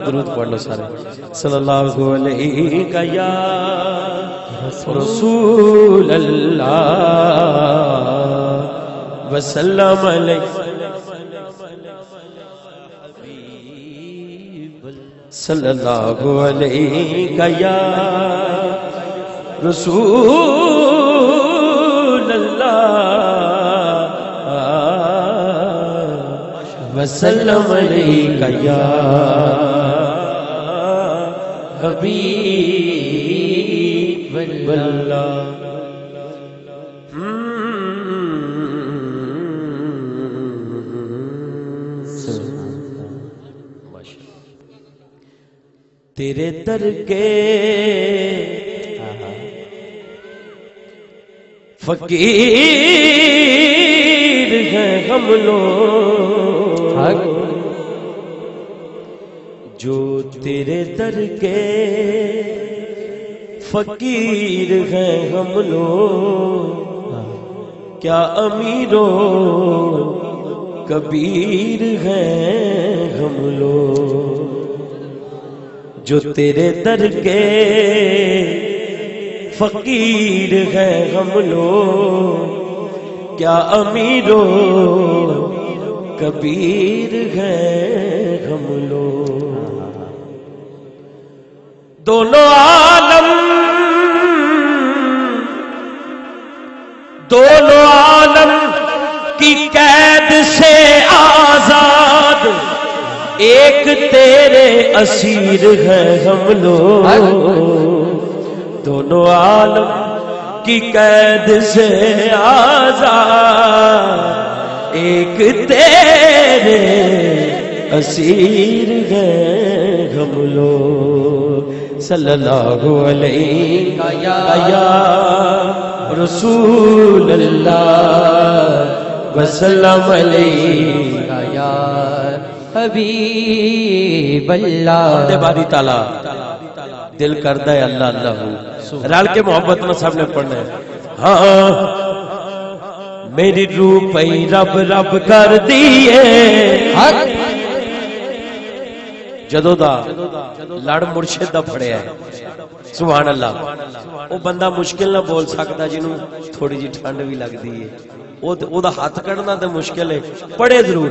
درود پڑھ لو سارے صلی اللہ علیہ یا رسول اللہ وسلم علیہ صلی اللہ علیہ یا رسول اللہ وسلم علیہ یا حبیب اللہ تیرے در کے فقیر ہیں ہم لوگ جو تیرے در کے فقیر ہیں ہم لوگ کیا امیرو کبیر ہیں ہم لوگ جو تیرے در کے فقیر ہیں ہم لوگ کیا امیرو کبیر ہیں ہم لوگ دونوں عالم کی قید سے آزاد ایک تیرے اسیر ہیں ہم لوگ دونوں عالم کی قید سے آزاد ایک تیرے اسیر ہیں ہم لوگ صلی اللہ علیہ یا رسول اللہ وسلم علیہ یا حبیب اللہ دے باری تعالیٰ دل کردہ ہے اللہ اللہ رال کے محبت میں سب نے پڑھنا ہے ہاں میری روح پئی رب رب کر دیئے جدو دا لڑ مرشد دا پڑھے ہے سبحان اللہ وہ بندہ مشکل نہ بول سکتا جنہوں تھوڑی جی ٹھنڈ بھی لگ دی ہے وہ دا ہاتھ کرنا دے مشکل ہے پڑھے ضرور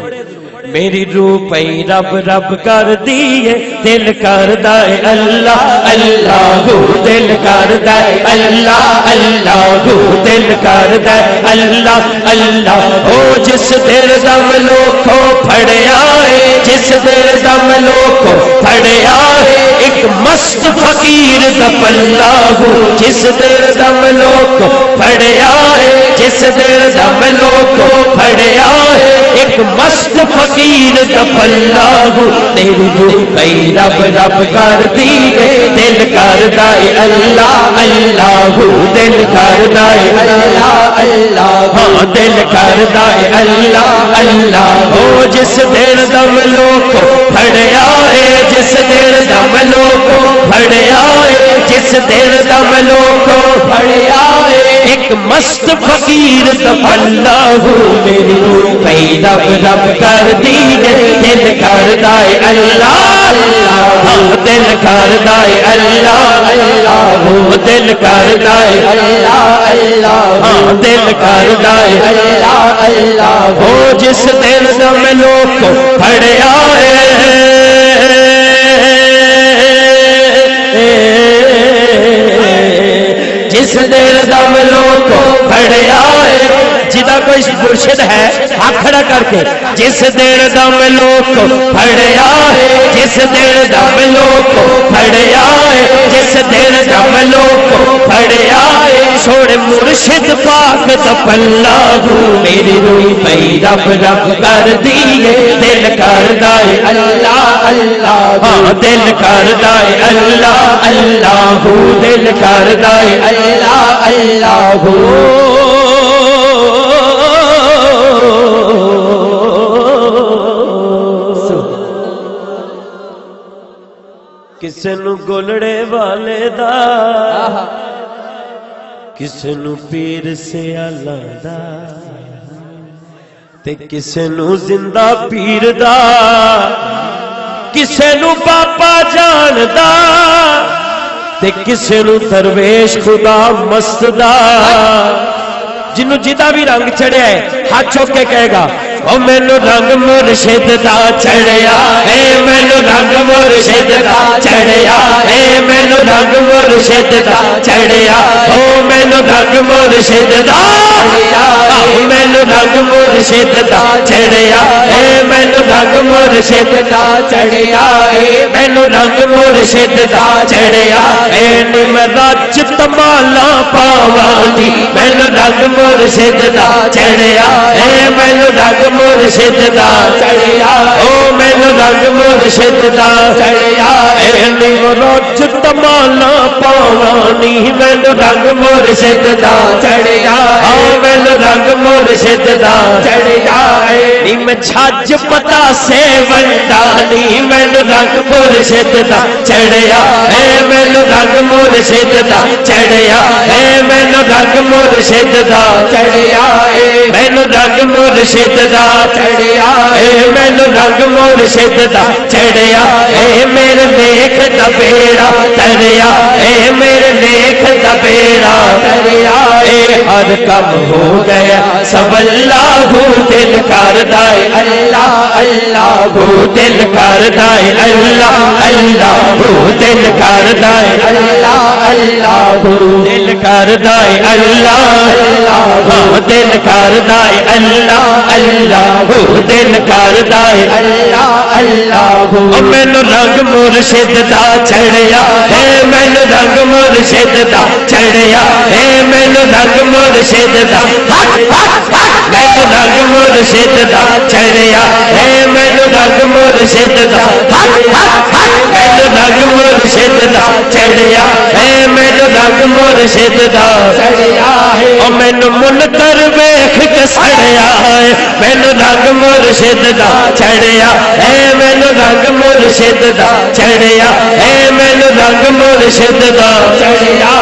میری روح پئی رب رب کر دیئے دل کر دائے اللہ اللہ دل کر دائے اللہ اللہ دل کر دائے اللہ اللہ او جس دل دم لوکو پھڑے آئے جس دل دم لوکو پھڑے آئے ایک مست فقیر دپ اللہ جس دل دم لوکو پھڑے آئے جس دل دم لوکو پھڑے آئے ایک مست فقیر دپ اللہ تیری روح پئی رب رب کر دیئے دل کر دائے اللہ اللہ دل کر دائے اللہ اللہ ہاں دل کر دائے اللہ اللہ ہو جس دل دم لوکو پھڑے آئے جس دل دم لوکو پھڑے آئے جس دل دم لوکو پھڑے آئے ایک مست فقیر دپ اللہ میری روح پئی رب رب کر دیئے دل کر دائے اللہ اللہ دل کر دائے اللہ اللہ دل کر دائے اللہ اللہ دل کر دائے اللہ اللہ ہو جس دل دم لوکو پھڑے آئے جس دل دم لوکو پھڑے آئے جدہ کوئی مرشد ہے ہاتھ کھڑا کر کے جس دل دم لوکو پھڑے آئے جس دل دم لوکو پھڑے آئے جس دل دم لوکو پھڑے آئے چھوڑ مرشد پاک دپ اللہ میری روح پئی رب رب کر دیئے دل کر دائے اللہ اللہ ہاں دل کر دائے اللہ اللہ دل کر دائے اللہ اللہ کسے نو گولڑے والے دا کسے نو پیر سے اللہ دا تے کسے نو زندہ پیر دا کسے نو باپا جاندا تے کسے نو درویش خدا مسدا جنوں جدا بھی رنگ چڑھیا ہے ہاتھ چوک کے کہے گا او مینو رنگ مرشد دا چڑھیا اے مینو رنگ مرشد دا چڑھیا اے مینو رنگ مرشد دا چڑھیا او مینو رنگ مرشد دا چڑھیا او مینو رنگ مرشد دا چڑھیا اے مینو رنگ مرشد دا چڑھیا اے مینو رنگ مرشد دا چڑھیا اے نمرچ تمالا پاوانی مینو رنگ مرشد دا چڑھیا اے مینو رنگ مرشد دا چڑھیا او مینو رنگ مرشد دا چڑھیا اے نمرچ تمالا پاوانی مینو رنگ مرشد دا چڑھیا او مینو رنگ مرشد دا چڑھیا اے نم چھج پتا سے ونڈانی مینو رنگ مرشد دا چڑھیا اے مینو رنگ مرشد دا چڑھیا اے مینو رنگ مرشد دا چڑھیا اے مینو رنگ مرشد دا چڑھیا اے مینو رنگ مرشد دا چڑھیا اے میرے لیکھ دا بیڑا تریا اے میرے لیکھ دا بیڑا تریا اے ہر کم ہو گیا سب اللہ دل کردا اے اللہ اللہ دل کردا اے اللہ اللہ دل کردا اے اللہ اللہ دل کردا اے اللہ اللہ دل کردا اے اللہ اللہ دل کردا اے اللہ اللہ او مینو رنگ مرشد دا چڑھیا اے مینو رنگ مرشد دا چڑھیا اے مینو رنگ مرشد دا مینو رنگ مرشد دا چڑھیا اے مینو رنگ مرشد دا مینو رنگ مرشد دا چڑھیا اے مینو رنگ مرشد دا چڑھیا او مینو منکر ویکھ کے سڑیا ہے مینو رنگ مرشد دا چڑھیا اے مینو رنگ مرشد دا چڑھیا اے مینو رنگ مرشد دا چڑھیا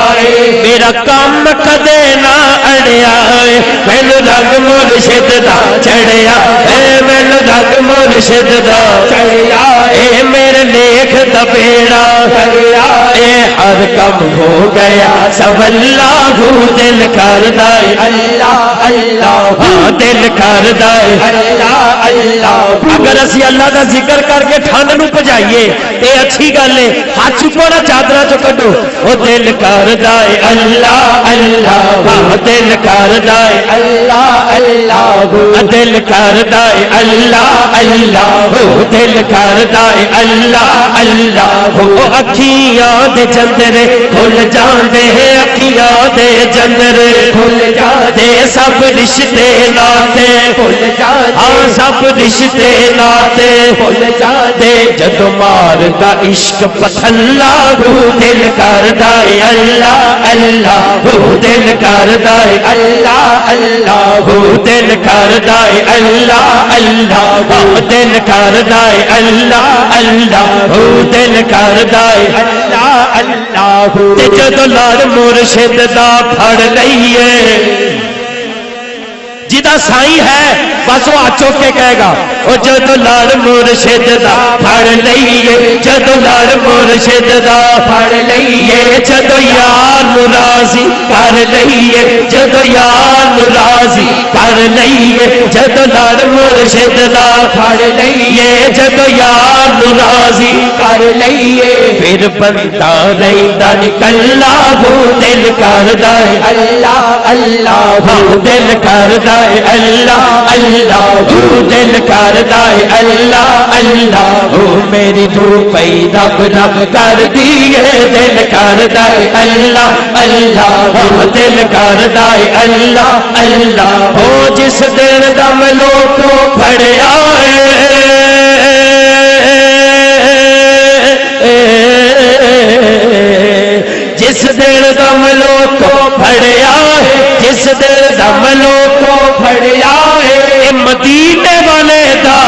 میرا کام کدے نہ اڑیا ہے مینو رنگ مرشد دا چڑھیا اے مینو رنگ مرشد دا چڑھیا اے میرے لیکھ دا بیڑا چڑھیا اے ہر کم ہو گیا سب اللہ دل کردا اے اللہ اللہ دل کردا اے اللہ اللہ اگر اسی اللہ دا ذکر کر کے ٹھنڈ نو پجائیے تے اچھی گل ہے ہاتھ چکو نا چادرا چو کڈو او دل کردا اے اللہ اللہ دل کردا اے اللہ اللہ دل کردا اے اللہ اللہ دل کردا اے اللہ اللہ او اکھیاں دے چندرے کھل جاندے اکھیاں دے چندرے کھل جاندے سب رشتے ناتے کھل جاندے ہاں سب رشتے ناتے کھل جاندے جدو ماردا عشق پتھلا دل کردا اے اللہ اللہ دل کردا اے اللہ اللہ دل کردا اے اللہ اللہ دل کردا اے اللہ اللہ دل کردا اے اللہ اللہ تے جدو لڑ مرشد دا پھڑ لئیے جدا سائی ہے بس وہ چوک کے کہے گا او جدو لڑ مرشد دا پھڑ لئیے جدو لڑ مرشد دا پھڑ لئیے جدو یار راضی کر لئیے جدو یار راضی کر لئیے جدو لڑ مرشد دا پھڑ لئیے جدو یار راضی کر لئیے پھر بندہ رہندا نکلا ہو دل کردا اے اللہ اللہ دل کردا اے اللہ اللہ دل کردا اے اللہ اللہ میری دو پئی رب رب کر دیے دل کردا اے اللہ اللہ دل کردا اے اللہ اللہ او جس دن دم لوکو پھڑیا جس دن دم لوکو پھڑیا جس دن دم لوکو پھڑیا مدینے والے دا